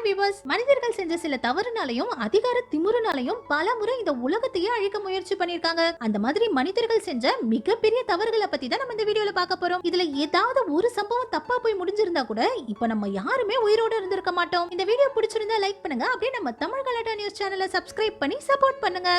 Viewers, மனிதர்கள் செஞ்ச சில தவறுனாலையும் அதிகார திமிருனாலையும் பல முறை இந்த உலகத்தையே அழிக்க முயற்சி பண்ணிருக்காங்க. அந்த மாதிரி மனிதர்கள் செஞ்ச மிகப்பெரிய தவறுகளை பத்தி தான் நம்ம இந்த வீடியோல பார்க்க போறோம். இதுல ஏதாவது ஒரு சம்பவம் தப்பா போய் முடிஞ்சிருந்தா கூட இப்ப நம்ம யாருமே உயிரோட இருந்திருக்க மாட்டோம். இந்த வீடியோ பிடிச்சிருந்தா லைக் பண்ணுங்க. அப்படியே நம்ம தமிழ் கலாட்டா நியூஸ் சேனலை சப்ஸ்கிரைப் பண்ணி சப்போர்ட் பண்ணுங்க.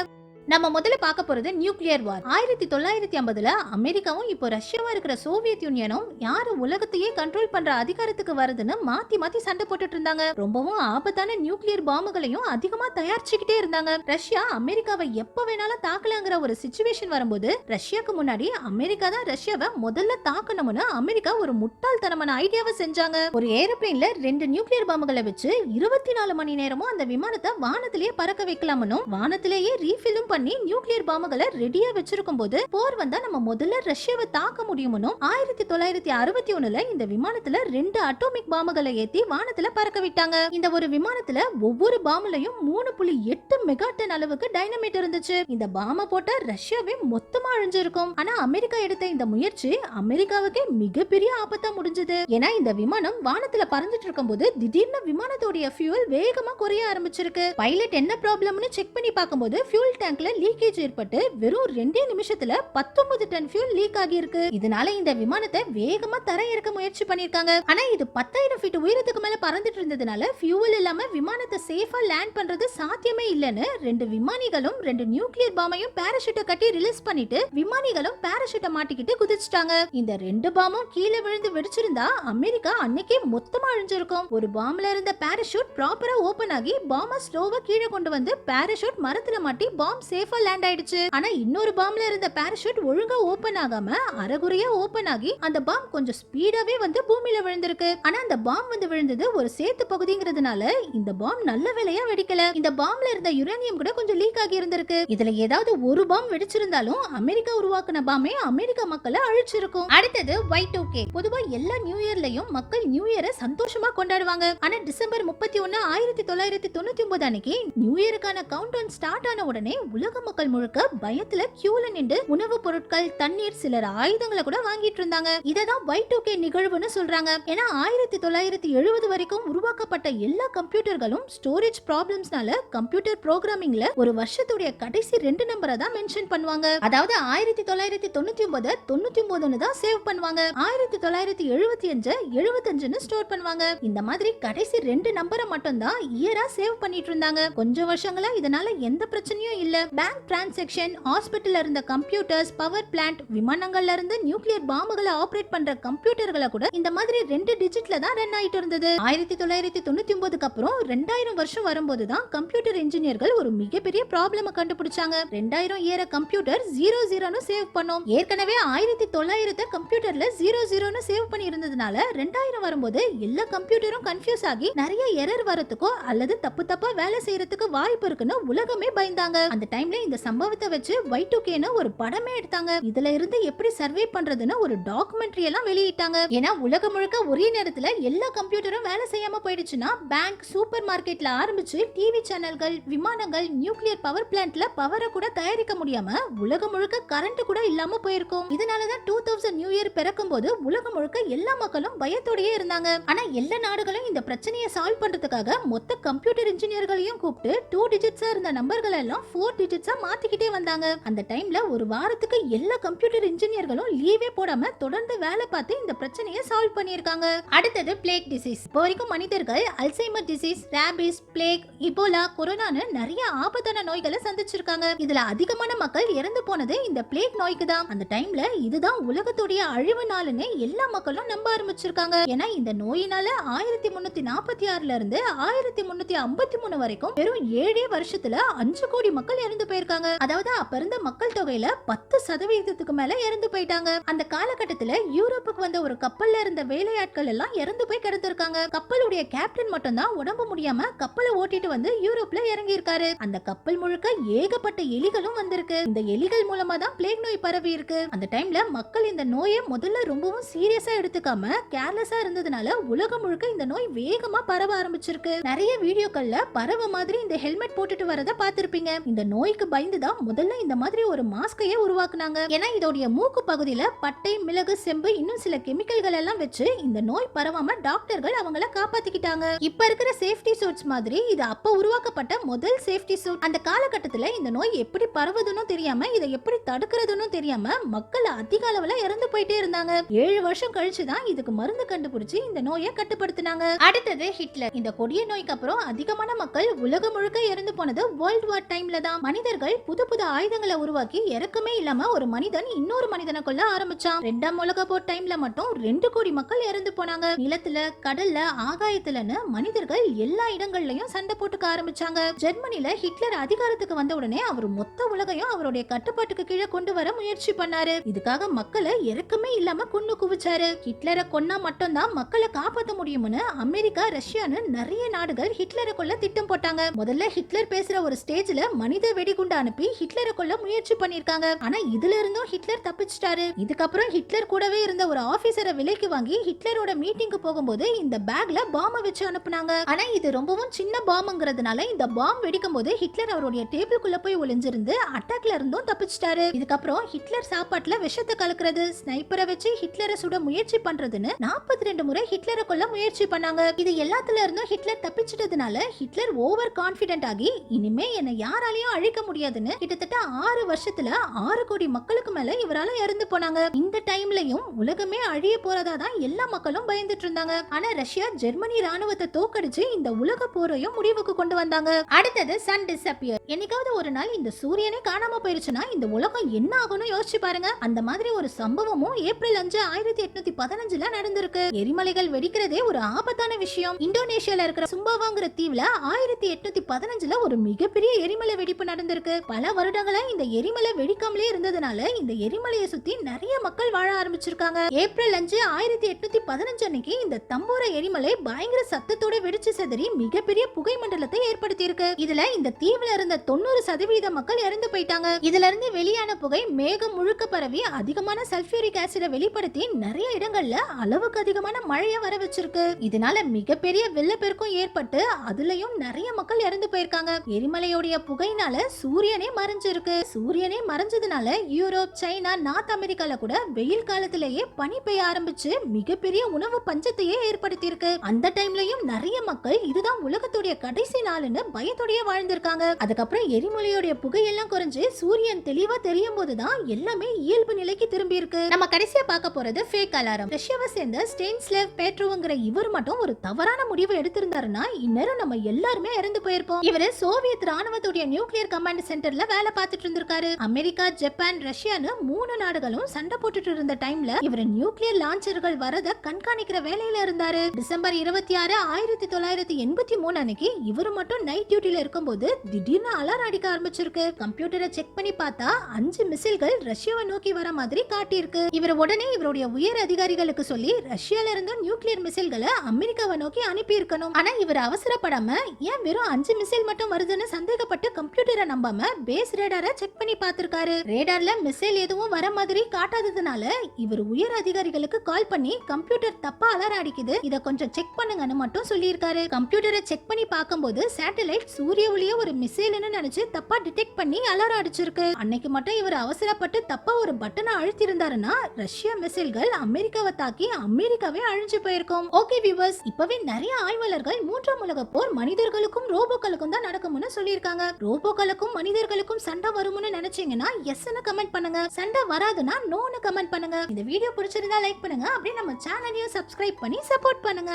நம்ம முதல்ல பார்க்க போறது நியூக்ளியர் வார். 1950ல அமெரிக்காவும் இப்போ ரஷ்யாவா இருக்கிற சோவியத் யூனியனும் யாரு உலகத்தையே கண்ட்ரோல் பண்ற அதிகாரத்துக்கு வருதுன்னு மாத்தி மாத்தி சண்டை போட்டுட்டு இருந்தாங்க. ரொம்பவும் ஆபத்தான நியூக்ளியர் பாம்புகளையும் அதிகமா தயாரிச்சுக்கிட்டே இருந்தாங்க. ரஷ்யா அமெரிக்காவை எப்ப வேணாலும் தாக்கலாங்கிற ஒரு சிச்சுவேஷன் வரும்போது ரஷ்யாக்கு முன்னாடி அமெரிக்கா தான் ரஷ்யாவை முதல்ல தாக்கணும்னு அமெரிக்கா ஒரு முட்டாள்தனமான ஐடியாவை செஞ்சாங்க. ஒரு ஏரோப்ளேன்ல 2 நியூக்ளியர் பாம்புகளை வச்சு 24 மணி நேரமும் அந்த விமானத்தை வானத்திலேயே பறக்க வைக்கலாம்னு வானத்திலேயே ரீஃபில்லும் பண்ணி நியூக்ளியர் பாம்புகளை ரெடியா வச்சிருக்கும் போது போர் வந்தா நம்ம முதல்ல ரஷ்யாவை தாக்க முடியும்னு 1961ல இந்த விமானத்துல 2 அட்டோமிக் பாம்புகளை ஏத்தி வானத்துல பறக்க விட்டாங்க. இந்த ஒரு விமானத்துல ஒவ்வொரு பாம்புலயும் 3.8 மெகாடன் அளவுக்கு டைனமைட் இருந்துச்சு. இந்த பாம்ப போட்ட ரஷ்யாவே மொத்தமா அழிஞ்சிருக்கும். ஆனா அமெரிக்கா எடுத்த இந்த முயற்சி அமெரிக்காவுக்கு மிகப்பெரிய ஆபத்தா முடிஞ்சது. ஏன்னா இந்த விமானம் வானத்துல பறந்துட்டு இருக்கும் போது திடீர்னு விமானத்தோட ஃபியூல் வேகமா குறைய ஆரம்பிச்சிருக்கு. பைலட் என்ன ப்ராப்ளம்னு செக் பண்ணி பார்க்கும்போது ஃபியூல் டேங்க்ல லீக்கேஜ் ஏற்பட்டு வெறும் 2 நிமிஷத்துல 19 டன் ஃபியூல் லீக் ஆகி இருக்கு. இதனால இந்த விமானத்தை வேகமா தரையிறக்க முயற்சி பண்ணிருக்காங்க. ஆனா இது 10,000 ஃபீட் உயரத்துக்கு மேல பறந்துட்டு இருந்ததுனால ஃபியூல் இல்லாம விமானத்தை சேஃபா லேண்ட் பண்றது சாத்தியமே இல்லன்னு 2 விமானிகளும் 2 நியூக்ளியர் பாம்பையும் பாராசூட்டை கட்டி ரிலீஸ் பண்ணிட்டு விமானிகளும் பாராசூட்டை மாட்டிக்கிட்டு குதிச்சிட்டாங்க. இந்த 2 பாம்பும் கீழே விழுந்து வெடிச்சிருந்தா அமெரிக்கா அன்னைக்கே மொத்தமா அழிஞ்சிருக்கும். ஒரு பாம்புல இருந்த பாராசூட் ப்ராப்பரா ஓபன் ஆகி பாம்ப ஸ்லோவா கீழே கொண்டு வந்து பாராசூட் மரத்துல மாட்டி பாம்பு சேஃபா லேண்ட் ஆயிடுச்சு. ஆனா இன்னொரு பாம்புல இருந்த பாராசூட் ஒழுங்கா ஓபன் ஆகாம அரைகுறையா ஓபன் ஆகி அந்த பாம்பு கொஞ்சம் ஸ்பீடாவே வந்து பூமியில விழுந்திருக்கு. ஆனா அந்த பாம்பு வந்து விழுந்தது ஒரு சேத்து பகுதிங்கிறதுனால இந்த பாம்பு நல்ல வேலையா வெடிக்கல. இந்த பாம்புல இருந்த யுரேனியம் கூட கொஞ்சம் லீக் ஆகி இருந்திருக்கு. இதுல ஏதாவது ஒரு பாம்பு வெடிச்சிருந்தாலும் அமெரிக்கா உருவாக்குன பாம்பே அமெரிக்கா மக்களை அழிச்சிருக்கும். அடுத்தது Y2K. பொதுவா எல்லா நியூ இயர்லயும் மக்கள் நியூ இயரை சந்தோஷமா கொண்டாடுவாங்க. ஆனா டிசம்பர் 31 1999 அன்னைக்கு நியூ இயருக்கான கவுண்ட் டவுன் ஸ்டார்ட் ஆன உடனே உலக மக்கள் முழுக்க பயத்துல கியூல நின்று உணவுப் பொருட்கள், தண்ணீர், சிலர் ஆயுதங்களை கூட வாங்கிட்டு இருந்தாங்க. இததான் Y2K நிகழ்வுன்னு சொல்றாங்க. ஏன்னா 1970 வரைக்கும் உருவாக்கப்பட்ட எல்லா கம்ப்யூட்டர்களும் ஸ்டோரேஜ் ப்ராப்ளம்ஸ்னால கம்ப்யூட்டர் ப்ரோகிராமிங்ல ஒரு வருஷத்துடைய கடைசி 2 நம்பரை தான் மென்ஷன் பண்ணுவாங்க. அதாவது 1999 99ன்னு தான் சேவ் பண்ணுவாங்க. 1975 75ன்னு ஸ்டோர் பண்ணுவாங்க. இந்த மாதிரி கடைசி 2 நம்பரை மட்டும் தான் இயரா சேவ் பண்ணிட்டு இருந்தாங்க. கொஞ்சம் வருஷங்களா இதனால எந்த பிரச்சனையும் இல்ல. பேங்க் டிரான்சாக்ஷன், ஹாஸ்பிட்டல்ல இருந்த கம்ப்யூட்டர்ஸ், பவர் பிளான்ட், விமானங்கள்ல இருந்து நியூக்ளியர் பாம்புகளை ஆபரேட் பண்ற கம்ப்யூட்டர்களை கூட இந்த மாதிரி 2 டிஜிட்ல தான் ரன் ஆயிட்டு இருந்தது. 1999க்கு அப்புறம் 2000 வருஷம் வரும்போது தான் கம்ப்யூட்டர் இன்ஜினியர்கள் ஒரு மிகப்பெரிய ப்ராப்ளம கண்டுபிடிச்சாங்க. 2000 இயர கம்ப்யூட்டர் 00ன்னு சேவ் பண்ணோம். ஏற்கனவே 1900 கம்ப்யூட்டர்ல 00ன்னு சேவ் பண்ணி இருந்ததுனால 2000 வரும்போது எல்லா கம்ப்யூட்டரும் கன்ஃபியூஸ் ஆகி நிறைய எரர் வரதுக்கோ அல்லது தப்பா வேலை செய்யறதுக்கு வாய்ப்பு இருக்குன்னு உலகமே பயந்தாங்க. அந்த டைம்ல இந்த சம்பவத்தை வச்சு Y2Kன்னு ஒரு படமே எடுத்தாங்க. இதுல இருந்து எப்படி சர்வே பண்றதுன்னு ஒரு டாக்குமெண்ட்ரி எல்லாம் வெளியிட்டாங்க. ஏன்னா உலகம் முழுக்க ஒரே நேரத்துல எல்லா கம்ப்யூட்டரும் வேலை செய்யாம போயிடுச்சுன்னா பேங்க், சூப்பர் மார்க்கெட்ல ஆரம்பிச்சு டிவி சேனல்கள், விமானங்கள், நியூக்ளியர் பவர் பிளான்ட்ல பவரை கூட தயாரிக்க முடியாம உலகம் முழுக்க கரண்ட் கூட இல்லாம போயிருக்கும். இதனாலதான் 2000 நியூ இயர் பிறக்கும் போது உலகம் முழுக்க எல்லா மக்களும் பயத்தோடயே இருந்தாங்க. ஆனா எல்லா நாடுகளும் இந்த பிரச்சனையை சால்வ் பண்றதுக்காக மொத்த கம்ப்யூட்டர் இன்ஜினியர்களையும் கூப்பிட்டு 2 டிஜிட்ஸா இருந்த நம்பர்கள் எல்லாம் 4 டிஜிட்ஸா மாத்திக்கிட்டே வந்தாங்க. அந்த டைம்ல ஒரு வாரத்துக்கு எல்லா கம்ப்யூட்டர் இன்ஜினியர்களும் லீவே போடாம தொடர்ந்து வேலை பார்த்து இந்த பிரச்சனையை சால்வ் பண்ணிருக்காங்க. அடுத்தது பிளேக் டிசீஸ். இப்போ வரைக்கும் மனிதர்கள் Alzheimer disease, rabies, plague, Ebola, கொரோனான்னு நிறைய ஆபத்தான நோய்களை சந்திச்சிருக்காங்க. இதுல அதிகமான மக்கள் இறந்து போனது இந்த பிளேக் நோய்க்கு தான். அந்த டைம்ல இதுதான் உலகத்துடைய அழிவு நாளுன்னு எல்லா மக்களும் நம்ப ஆரம்பிச்சிருக்காங்க. ஏன்னா இந்த நோயினால 1346ல இருந்து 1353 வரைக்கும் வெறும் 7 வருஷத்துல 5 கோடி மக்கள் இறந்து போயிருக்காங்க. அதாவது அப்ப இருந்த மக்கள் தொகையில 10% மேல இறந்து போயிட்டாங்க. அந்த காலகட்டத்துல யூரோப்புக்கு வந்த ஒரு கப்பல்ல இருந்த வேலையாட்கள் எல்லாம் இறந்து போய் கிடந்திருக்காங்க. கப்பலுடைய கேப்டன் மட்டும் தான் உடம்பு முடியாம கப்பலை ஓட்டிட்டு வந்து யூரோப்ல இறங்கி இருக்காரு. அந்த கப்பல் முழுக்க ஏகப்பட்ட எலிகளும் வந்திருக்கு. இந்த எலிகள் மூலமா தான் பிளேக் நோய் பரவி இருக்கு. அந்த டைம்ல மக்கள் இந்த நோயை முதல்ல ரொம்பவும் சீரியஸா எடுத்துக்காம கேர்லெஸா இருந்ததுனால உலகம் முழுக்க இந்த நோய் வேகமா பரவ ஆரம்பிச்சிருக்கு. நிறைய வீடியோக்கள்ல பறவை மாதிரி இந்த ஹெல்மெட் போட்டுட்டு வரத பாத்திருப்பீங்க. இந்த நோய் நோய்க்கு பயந்துதான் முதல்ல இந்த மாதிரி ஒரு மாஸ்கையே உருவாக்குனாங்க. ஏன்னா இதோடைய மூக்கு பகுதியில பட்டை, மிளகு, செம்பு இன்னும் சில கெமிக்கல்கள் எல்லாம் வச்சு இந்த நோய் பரவாம டாக்டர்கள் அவங்கள காப்பாத்திக்கிட்டாங்க. இப்ப இருக்கிற சேஃப்டி சூட்ஸ் மாதிரி இது அப்ப உருவாக்கப்பட்ட முதல் சேஃப்டி சூட். அந்த காலகட்டத்துல இந்த நோய் எப்படி பரவுதுன்னு தெரியாம, இதை எப்படி தடுக்கிறதுன்னு தெரியாம மக்கள் அதிக அளவுல இறந்து போயிட்டே இருந்தாங்க. 7 வருஷம் கழிச்சுதான் இதுக்கு மருந்து கண்டுபிடிச்சு இந்த நோயை கட்டுப்படுத்தினாங்க. அடுத்தது ஹிட்லர். இந்த கொடிய நோய்க்கு அப்புறம் அதிகமான மக்கள் உலகம் முழுக்க இறந்து போனது வேர்ல்ட் வார் டைம்ல தான். மனிதர்கள் புது புது ஆயுதங்களை உருவாக்கி இறக்கமே இல்லாம ஒரு மனிதன் இன்னொரு மனிதனை கொல்ல ஆரம்பிச்சான். 2ஆம் உலக போர் டைம்ல மட்டும் 2 கோடி மக்கள் இறந்து போனாங்க. நிலத்துல, கடல்ல, ஆகாயத்துலன்னு மனிதர்கள் எல்லா இடங்கள்லயும் சண்டை போட்டுக்க ஆரம்பிச்சாங்க. ஜெர்மனில ஹிட்லர் அதிகாரத்துக்கு வந்த உடனே அவர் மொத்த உலகையும் அவருடைய கட்டுப்பாட்டுக்கு கீழே கொண்டு வர முயற்சி பண்ணாரு. இதுக்காக மக்களை இறக்கமே இல்லாம கொன்னு குவிச்சாரு. ஹிட்லரை கொன்னா மட்டும்தான் மக்களை காப்பாற்ற முடியும்னு அமெரிக்கா, ரஷ்யான்னு நிறைய நாடுகள் ஹிட்லரை கொல்ல திட்டம் போட்டாங்க. முதல்ல ஹிட்லர் பேசுற ஒரு ஸ்டேஜ்ல மனித வெடிகுண்டு அனுப்பி ஹிட்லரை கொல்ல முயற்சி பண்ணிருக்காங்க. ஆனா இதுல இருந்தும் ஹிட்லர் தப்பிச்சிட்டாரு. இதுக்கப்புறம் ஹிட்லர் கூடவே இருந்த ஒரு ஆபீசரை விலைக்கு வாங்கி ஹிட்லரோட மீட்டிங்க்கு போகும்போது இந்த பேக்ல பாம்ப வச்சு அனுப்புனாங்க. ஆனா இது ரொம்பவும் சின்ன பாம்புங்கிறதுனால இந்த பாம் வெடிக்கும் போது ஹிட்லர் அவருடைய டேபிளுக்குள்ள போய் ஒளிஞ்சிருந்து அட்டாக்ல இருந்தும் தப்பிச்சிட்டாரு. இதுக்கப்புறம் ஹிட்லர் சாப்பாட்டுல விஷத்தை கலக்கிறது, ஸ்னைப்பரை வச்சு ஹிட்லரை சுட முயற்சி பண்றதுன்னு 42 முறை ஹிட்லரை கொல்ல முயற்சி பண்ணாங்க. இது எல்லாத்துல இருந்தும் ஹிட்லர் தப்பிச்சிட்டதுனால ஹிட்லர் ஓவர் கான்பிடென்ட் ஆகி இனிமே என்ன யாராலையும் அழிக்க முடியாதுன்னு கிட்டத்தட்ட 6 வருஷத்துல 6 கோடி மக்களுக்கு மேல இவரால இறந்து போனாங்க. இந்த டைம்லயும் உலகமே அழிய போறதா தான் எல்லா மக்களும் பயந்துட்டு இருந்தாங்க. ஆனா ரஷ்யா ஜெர்மனி ராணுவத்தை தோக்கடிச்சு இந்த உலக போரையும் முடிவுக்கு கொண்டு வந்தாங்க. அடுத்தது சன் டிஸப்பியர். என்னைக்காவது ஒரு நாள் இந்த சூரியனே காணாம போயிருச்சுன்னா இந்த உலகம் என்ன ஆகும்னு யோசிச்சு பாருங்க. அந்த மாதிரி ஒரு சம்பவமும் ஏப்ரல் 5, 1815ல நடந்திருக்கு. எரிமலைகள் வெடிக்கிறதே ஒரு ஆபத்தான விஷயம். இந்தோனேஷியால இருக்கிற சும்பாவாங்கிற தீவுல 1815ல ஒரு மிகப்பெரிய எரிமலை வெடிப்பு நடந்திருக்கு. பல வருடங்களா இந்த எரிமலை வெடிக்காமலே இருந்ததுனால இந்த எரிமலையை சுத்தி நிறைய மக்கள் வாழ ஆரம்பிச்சிருக்காங்க. ஏப்ரல் 5, 1815 அன்னைக்கு இந்த தம்போர எரிமலை பயங்கர சத்தத்தோட வெடிச்சு சிதறி மிகப்பெரிய புகை மண்டலத்தை ஏற்படுத்தி இருக்கு. இதுல இந்த தீவுல இருந்த 90% மக்கள் இறந்து போயிட்டாங்க. இதுல இருந்து வெளியான புகை மேகம் முழுக்க பரவி அதிகமான சல்பியூரிக் ஆசிட வெளிப்படுத்தி நிறைய இடங்கள்ல அளவுக்கு அதிகமான மழைய வர வச்சிருக்கு. இதனால மிகப்பெரிய வெள்ளப்பெருக்கும் ஏற்பட்டு அதுலயும் நிறைய மக்கள் இறந்து போயிருக்காங்க. எரிமலையோடைய புகையினால சூரியனே மறைஞ்சிருக்கு. சூரியனே மறைஞ்சதுனால யூரோப், சைனா, நார்த் அமெரிக்கால கூட வெயில் காலத்திலேயே பனி பெய்ய ஆரம்பிச்சு மிகப்பெரிய உணவு பஞ்சத்தையே ஏற்படுத்தி இருக்கு. அந்த டைம்லயும் நிறைய மக்கள் இதுதான் உலகத்துடைய கடைசி நாள்னு பயத்தோடயே வாழ்ந்திருக்காங்க. அதுக்கப்புறம் எரிமலையோடைய புகையெல்லாம் குறைஞ்சு சூரியன் தெளிவா தெரியும் போதுதான் எல்லாமே இயல்பு நிலைக்கு திரும்பி இருக்கு. நம்ம கடைசியா பார்க்க போறது ஃபேக் அலாரம். ரஷ்யாவை சேர்ந்த ஸ்டேனிஸ்லேவ் பெட்ரோவ்ங்கிற இவர் மட்டும் ஒரு தவறான முடிவு எடுத்திருந்தாருன்னா இந்நேரம் நம்ம எல்லாருமே இறந்து போயிருப்போம். இவரு சோவியத் ராணுவத்துடைய நியூக்ளியர் கமாண்ட் சென்டர்ல வேலை பார்த்துட்டு இருந்திருக்காரு. அமெரிக்கா, ஜப்பான், ரஷ்யான்னு 3 நாடுகளும் சண்டை போட்டுட்டு இருந்த டைம்ல இவர் நியூக்ளியர் லான்ச்சர்கள் வரத கண்காணிக்கிற வேலையில இருந்தாரு. டிசம்பர் 26, 1983 அன்னைக்கு இவர் மட்டும் நைட் டியூட்டில இருக்கும்போது திடீர்னு அலாரம் அடிக்க ஆரம்பிச்சிருக்கு. கம்ப்யூட்டரை செக் பண்ணி பார்த்தா 5 மிசைல்கள் ரஷ்யாவை நோக்கி வர மாதிரி காட்டியிருக்கு. இவர் உடனே இவருடைய உயர் அதிகாரிகளுக்கு சொல்லி ரஷ்யால இருந்து நியூக்ளியர் மிசைல்களை அமெரிக்காவை நோக்கி அனுப்பி இருக்கணும். ஆனா இவர் அவசரப்படாம ஏன் வெறும் 5 மிசைல் மட்டும் வருதுன்னு சந்தேகப்பட்டு கம்ப்யூட்டரை நம்பாம பேஸ் ரேடாரை செக் பண்ணி பார்த்திருக்காரு. ரேடார்ல மிசைல் எதுவும் வர மாதிரி காட்டாததுனால இவர் உயர் அதிகாரிகளுக்கு கால் பண்ணி கம்ப்யூட்டர் தப்பா அலாரம் அடிக்குது, இத கொஞ்சம் செக் பண்ணுங்கன்னு மட்டும் சொல்லியிருக்காரு. கம்ப்யூட்டரை செக் பண்ணி பார்க்கும்போது சேட்டலைட் சூரிய ஒளிய ஒரு மிசைல்னு நினைச்சு தப்பா டிடெக்ட் பண்ணி அலாரம் அடிச்சிருக்கு. அன்னைக்கு மட்டும் இவர் அவசரப்பட்டு தப்பா ஒரு பட்டனை அழுத்தி இருந்தாருன்னா ரஷ்யா மிசைல்கள் அமெரிக்காவை தாக்கி அமெரிக்காவே அழிஞ்சு போயிருக்கும். ஓகே வியூவர்ஸ், இப்பவே நிறைய ஆய்வாளர்கள் 3ஆம் உலக போர் மனிதர்களுக்கும் ரோபோக்களுக்கும் தான் நடக்கும்னு சொல்லியிருக்காங்க. ரோபோக்களுக்கும் மனிதர்களுக்கும் சண்டை வரும்னு நினைச்சீங்கன்னா எஸ்ன்னு கமெண்ட் பண்ணுங்க. சண்டை வராதுன்னா நோன்னு கமெண்ட் பண்ணுங்க. இந்த வீடியோ பிடிச்சிருந்தா லைக் பண்ணுங்க. அப்படியே நம்ம சேனலையும் சப்ஸ்கிரைப் பண்ணி சப்போர்ட் பண்ணுங்க.